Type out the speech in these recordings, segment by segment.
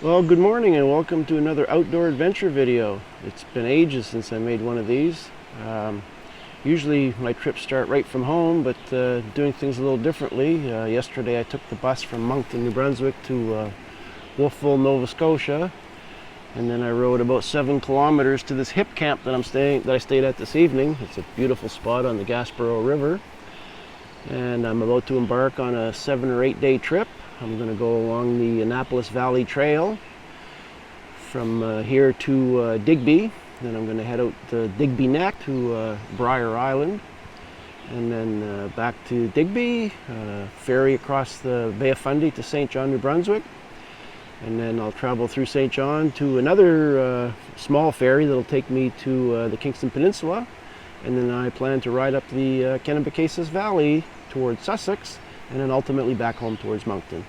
Well, good morning and welcome to another outdoor adventure video. It's been ages since I made one of these. Usually my trips start right from home, but doing things a little differently. Yesterday I took the bus from Moncton, New Brunswick to Wolfville, Nova Scotia, and then I rode about 7 kilometers to this hip camp that I stayed at this evening. It's a beautiful spot on the Gaspereau River, and I'm about to embark on a 7 or 8 day trip. I'm going to go along the Annapolis Valley trail from here to Digby. Then I'm going to head out to Digby Neck to Brier Island, and then back to Digby, ferry across the Bay of Fundy to St. John, New Brunswick, and then I'll travel through St. John to another small ferry that'll take me to the Kingston Peninsula, and then I plan to ride up the Kennebecasis Valley towards Sussex, and then ultimately back home towards Moncton.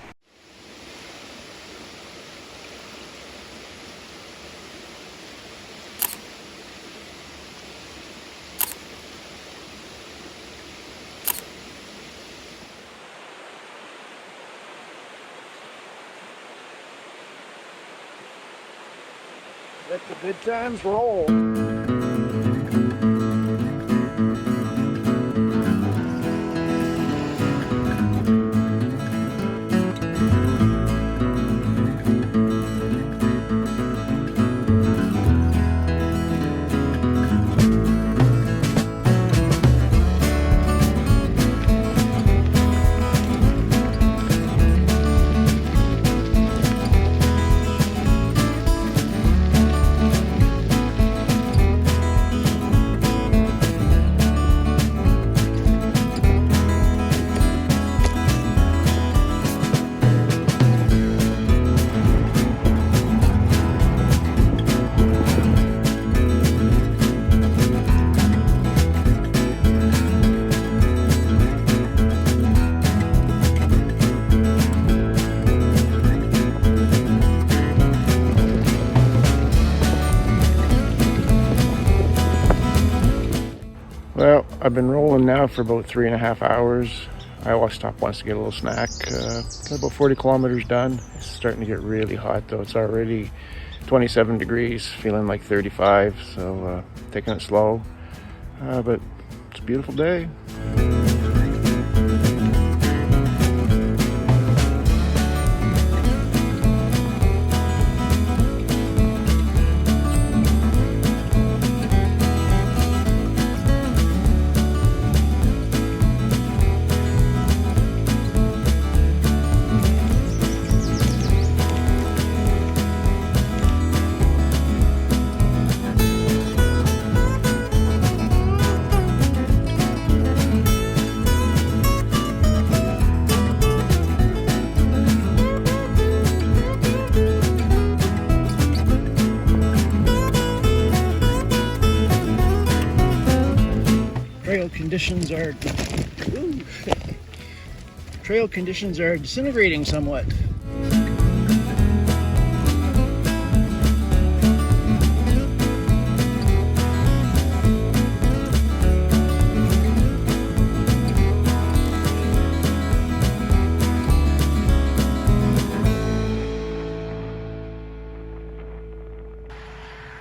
Let the good times roll. Well, I've been rolling now for about 3.5 hours. I always stop once to get a little snack. Got about 40 kilometers done. It's starting to get really hot though. It's already 27 degrees, feeling like 35, so taking it slow. But it's a beautiful day. Trail conditions are disintegrating somewhat.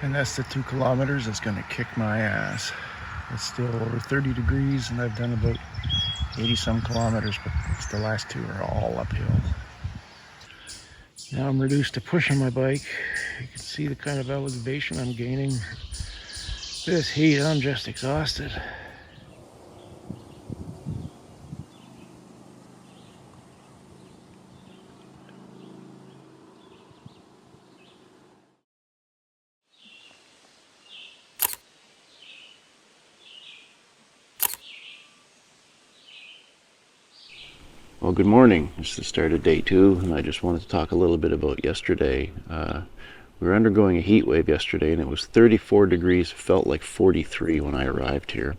And that's the 2 kilometers that's going to kick my ass. It's still over 30 degrees and I've done about 80 some kilometers, but the last 2 are all uphill. Now I'm reduced to pushing my bike. You can see the kind of elevation I'm gaining. This heat, I'm just exhausted. Well, good morning. It's the start of day 2, and I just wanted to talk a little bit about yesterday. We were undergoing a heat wave yesterday, and it was 34 degrees. It felt like 43 when I arrived here.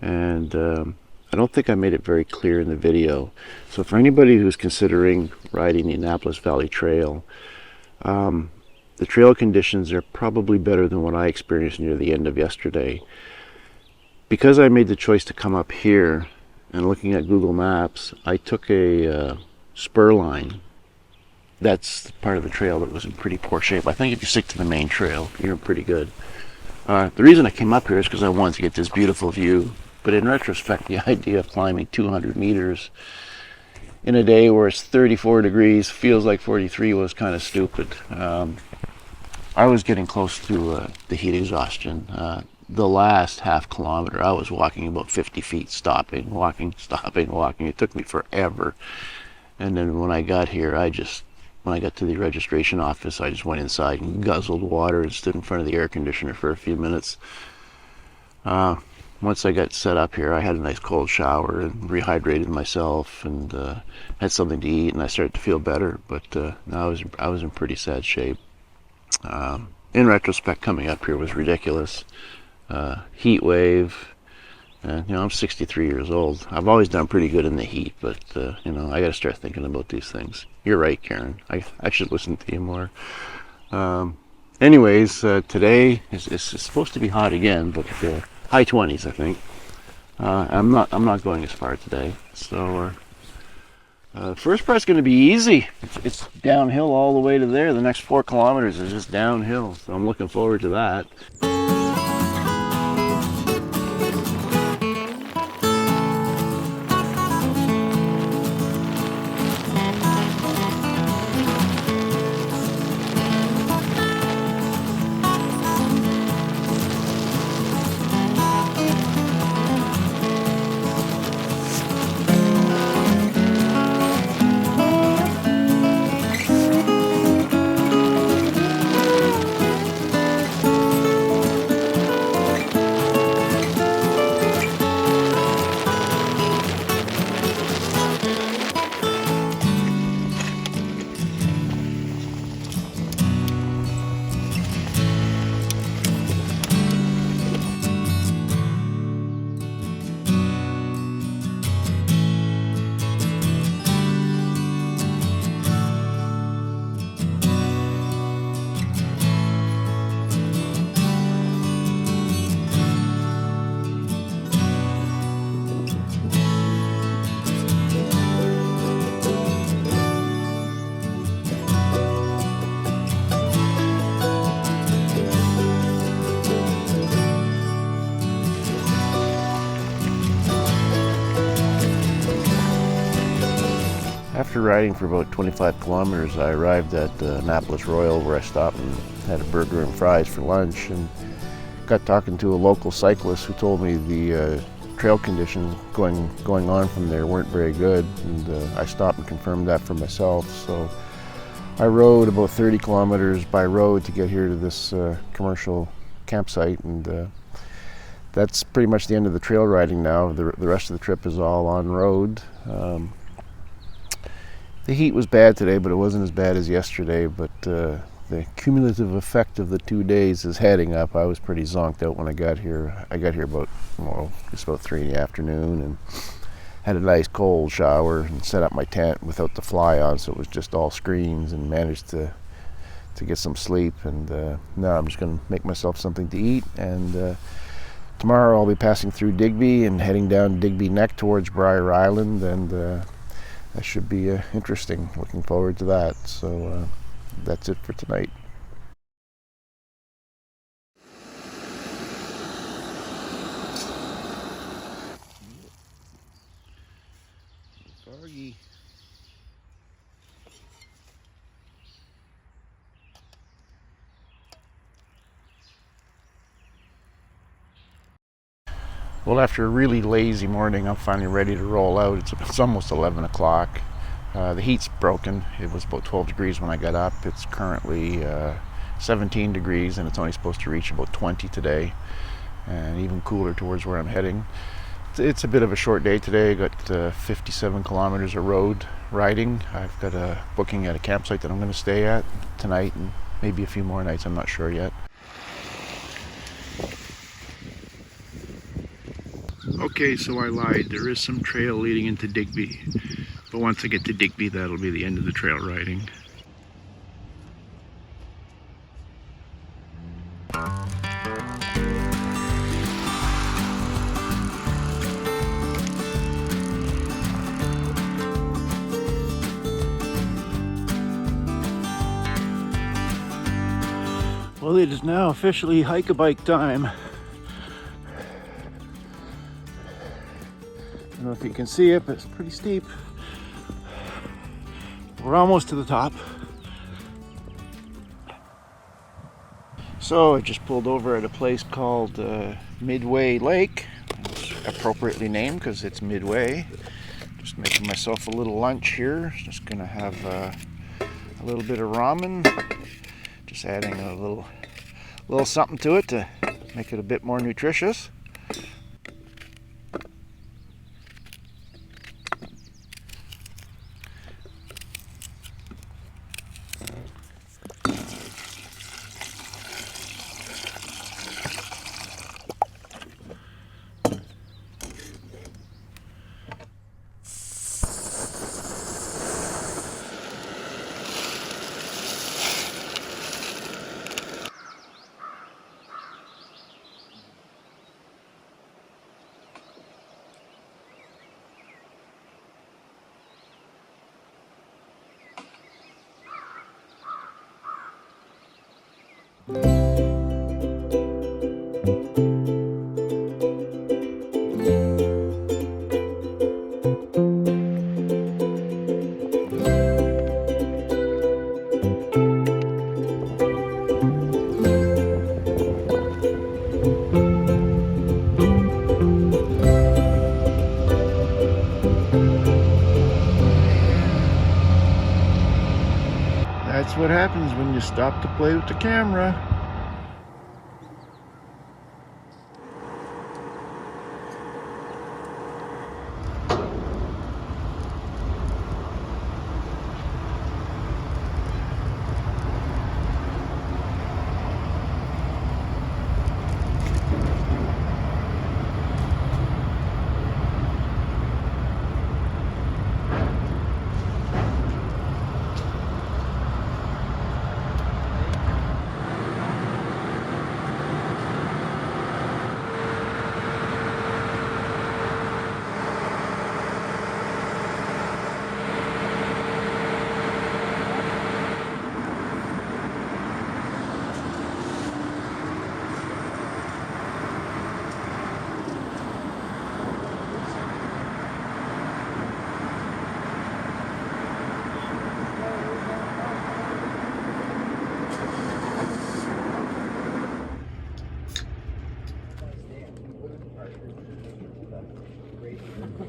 And I don't think I made it very clear in the video. So for anybody who's considering riding the Annapolis Valley Trail, the trail conditions are probably better than what I experienced near the end of yesterday. Because I made the choice to come up here, and looking at Google Maps, I took a spur line that's part of the trail that was in pretty poor shape. I think if you stick to the main trail, you're in pretty good. The reason I came up here is because I wanted to get this beautiful view, but in retrospect, the idea of climbing 200 meters in a day where it's 34 degrees, feels like 43, was kind of stupid. I was getting close to the heat exhaustion. The last half kilometer, I was walking about 50 feet, stopping, walking, stopping, walking. It took me forever. And then when I got here, when I got to the registration office, I just went inside and guzzled water and stood in front of the air conditioner for a few minutes. Once I got set up here, I had a nice cold shower and rehydrated myself and had something to eat, and I started to feel better. But no, I was in pretty sad shape. In retrospect, coming up here was ridiculous. Heat wave. I'm 63 years old. I've always done pretty good in the heat, but I got to start thinking about these things. You're right, Karen. I should listen to you more. Anyways, today is supposed to be hot again, but high 20s, I think. I'm not going as far today. So first part's going to be easy. It's downhill all the way to there. The next 4 kilometers is just downhill. So I'm looking forward to that. After riding for about 25 kilometers, I arrived at Annapolis Royal, where I stopped and had a burger and fries for lunch, and got talking to a local cyclist who told me the trail conditions going on from there weren't very good, and I stopped and confirmed that for myself. So I rode about 30 kilometers by road to get here to this commercial campsite, and that's pretty much the end of the trail riding now. The rest of the trip is all on road. The heat was bad today, but it wasn't as bad as yesterday. But the cumulative effect of the 2 days is heading up. I was pretty zonked out when I got here. I got here about, just about 3 in the afternoon, and had a nice cold shower and set up my tent without the fly on, so it was just all screens, and managed to get some sleep. And now I'm just going to make myself something to eat, and tomorrow I'll be passing through Digby and heading down Digby Neck towards Brier Island, and that should be interesting. Looking forward to that. So that's it for tonight. Foggy. Well, after a really lazy morning, I'm finally ready to roll out. It's almost 11 o'clock. The heat's broken. It was about 12 degrees when I got up. It's currently 17 degrees, and it's only supposed to reach about 20 today, and even cooler towards where I'm heading. It's a bit of a short day today. I got 57 kilometers of road riding. I've got a booking at a campsite that I'm going to stay at tonight, and maybe a few more nights. I'm not sure yet. Okay, so I lied. There is some trail leading into Digby, but once I get to Digby, that'll be the end of the trail riding. Well, it is now officially hike-a-bike time. I don't know if you can see it, but it's pretty steep. We're almost to the top. So I just pulled over at a place called Midway Lake. It's appropriately named because it's midway. Just making myself a little lunch here. Just gonna have a little bit of ramen. Just adding a little something to it to make it a bit more nutritious. That's what happens when you stop to play with the camera.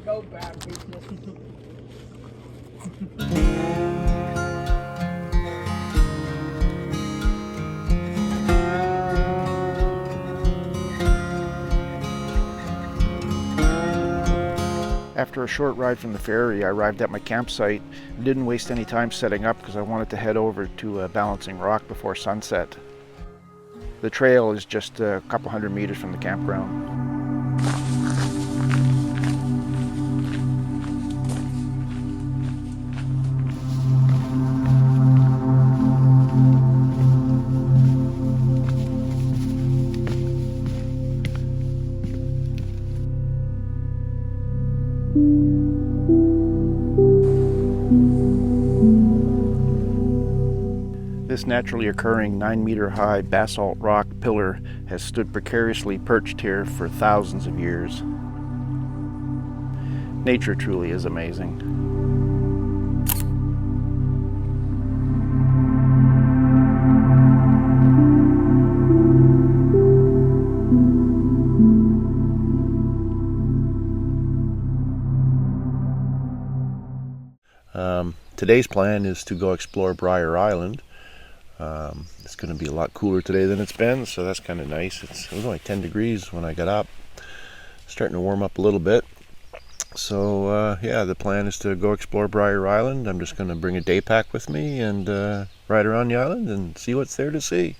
Go back, people. After a short ride from the ferry, I arrived at my campsite and didn't waste any time setting up because I wanted to head over to a balancing rock before sunset. The trail is just a couple hundred meters from the campground. This naturally occurring 9-meter high basalt rock pillar has stood precariously perched here for thousands of years. Nature truly is amazing. Today's plan is to go explore Brier Island. It's going to be a lot cooler today than it's been, so that's kind of nice. It was only 10 degrees when I got up. Starting to warm up a little bit. So yeah, the plan is to go explore Brier Island. I'm just going to bring a day pack with me and ride around the island and see what's there to see.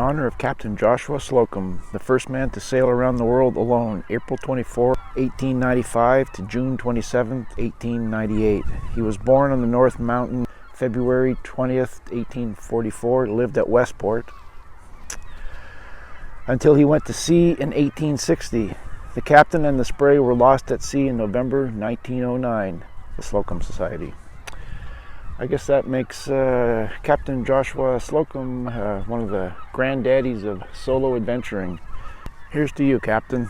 honor of Captain Joshua Slocum, the first man to sail around the world alone, April 24, 1895 to June 27, 1898. He was born on the North Mountain February 20th, 1844, lived at Westport until he went to sea in 1860. The captain and the Spray were lost at sea in November 1909, the Slocum Society. I guess that makes Captain Joshua Slocum one of the granddaddies of solo adventuring. Here's to you, Captain.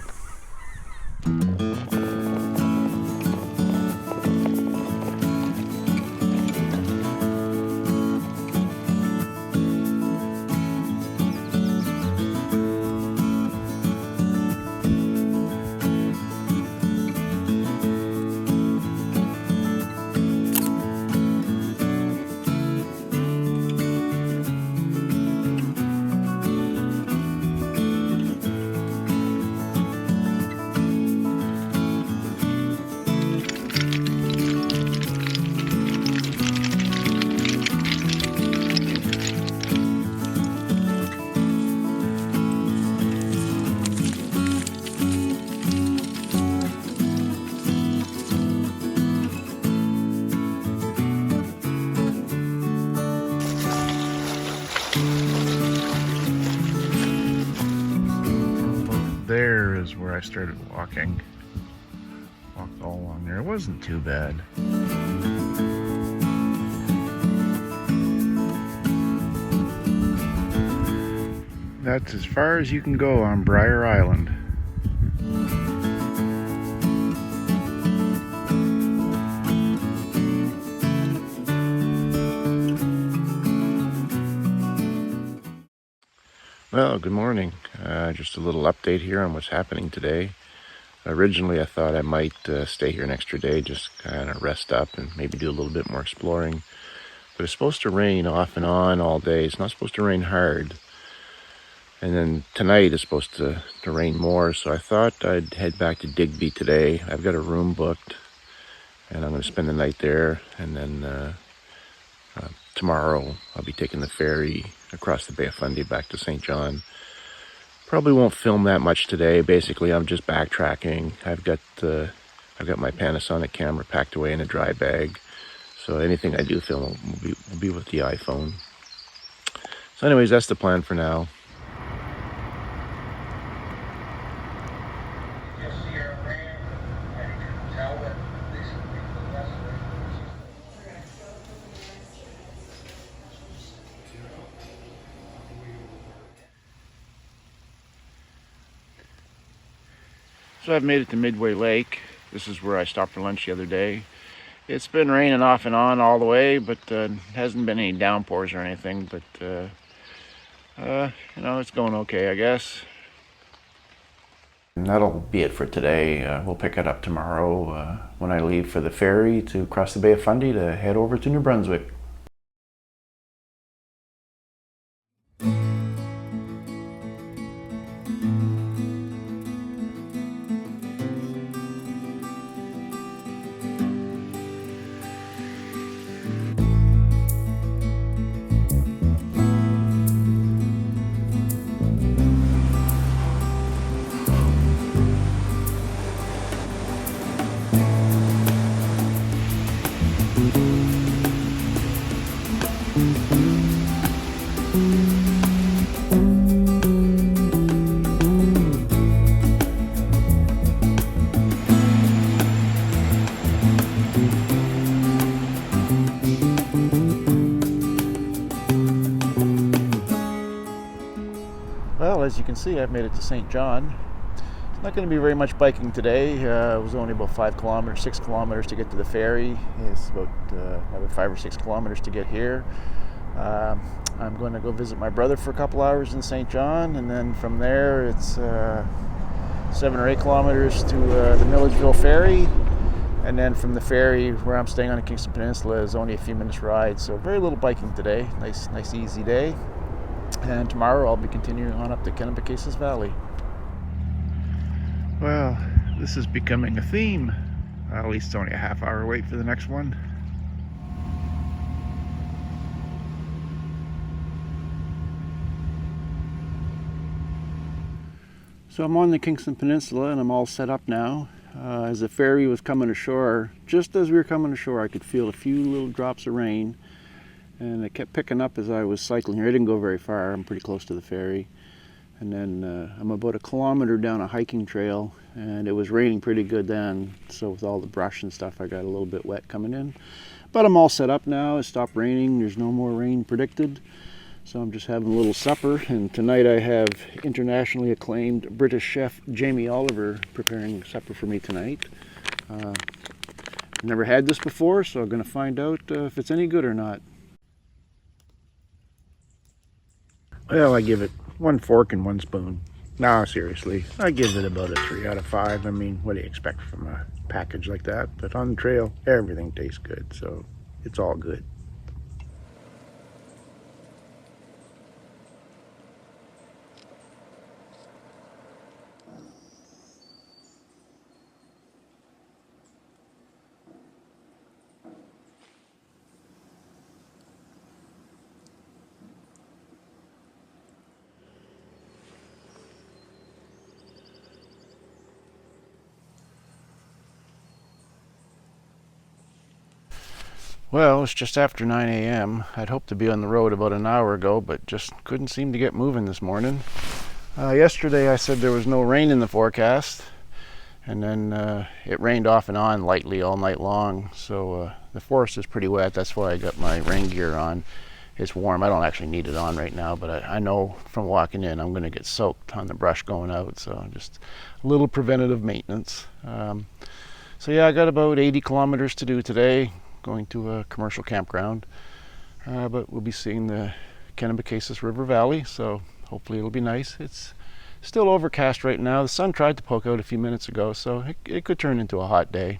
There is where I started walking. Walked all along there. It wasn't too bad. That's as far as you can go on Brier Island. Well, good morning. Just a little update here on what's happening today. Originally, I thought I might stay here an extra day, just kind of rest up and maybe do a little bit more exploring. But it's supposed to rain off and on all day. It's not supposed to rain hard. And then tonight it's supposed to rain more, so I thought I'd head back to Digby today. I've got a room booked, and I'm going to spend the night there. And then tomorrow I'll be taking the ferry across the Bay of Fundy back to St. John. Probably won't film that much today. Basically, I'm just backtracking. I've got my Panasonic camera packed away in a dry bag, so anything I do film will be with the iPhone. So anyways, that's the plan for now. So I've made it to Midway Lake. This is where I stopped for lunch the other day. It's been raining off and on all the way, but hasn't been any downpours or anything. But you know, it's going okay, I guess. And that'll be it for today. We'll pick it up tomorrow when I leave for the ferry to cross the Bay of Fundy to head over to New Brunswick. Well, as you can see, I've made it to St. John. It's not going to be very much biking today. It was only about 6 kilometers to get to the ferry. It's about another 5 or 6 kilometers to get here. I'm going to go visit my brother for a couple hours in St. John, and then from there it's 7 or 8 kilometers to the Milledgeville ferry. And then from the ferry, where I'm staying on the Kingston Peninsula, is only a few minutes ride. So very little biking today. Nice easy day. And tomorrow I'll be continuing on up the Kennebecasis Valley. Well, this is becoming a theme. At least it's only a half-hour wait for the next one. So I'm on the Kingston Peninsula and I'm all set up now. As the ferry was coming ashore, just as we were coming ashore, I could feel a few little drops of rain, and it kept picking up as I was cycling here. I didn't go very far, I'm pretty close to the ferry. And then I'm about a kilometer down a hiking trail, and it was raining pretty good then, so with all the brush and stuff I got a little bit wet coming in. But I'm all set up now, it stopped raining, there's no more rain predicted. So I'm just having a little supper, and tonight I have internationally acclaimed British chef Jamie Oliver preparing supper for me tonight. Never had this before, so I'm going to find out if it's any good or not. Well, I give it 1 fork and 1 spoon. No, seriously, I give it about a 3 out of 5. I mean, what do you expect from a package like that? But on the trail, everything tastes good, so it's all good. Well, it's just after 9 a.m. I'd hoped to be on the road about an hour ago, but just couldn't seem to get moving this morning. Yesterday I said there was no rain in the forecast, and then it rained off and on lightly all night long, so the forest is pretty wet. That's why I got my rain gear on. It's warm. I don't actually need it on right now, but I know from walking in I'm going to get soaked on the brush going out, so just a little preventative maintenance. So yeah, I got about 80 kilometers to do today, going to a commercial campground, but we'll be seeing the Kennebecasis River Valley, so hopefully it'll be nice. It's still overcast right now. The sun tried to poke out a few minutes ago, so it could turn into a hot day.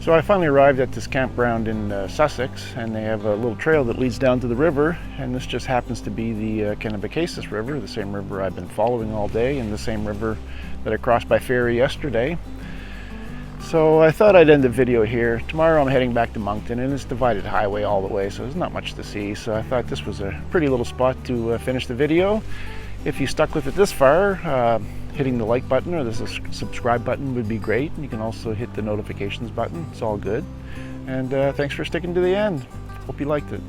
So I finally arrived at this campground in Sussex, and they have a little trail that leads down to the river, and this just happens to be the Kennebecasis River, the same river I've been following all day, and the same river that I crossed by ferry yesterday. So I thought I'd end the video here. Tomorrow I'm heading back to Moncton, and it's divided highway all the way, so there's not much to see. So I thought this was a pretty little spot to finish the video. If you stuck with it this far, hitting the like button or the subscribe button would be great. You can also hit the notifications button. It's all good. And thanks for sticking to the end. Hope you liked it.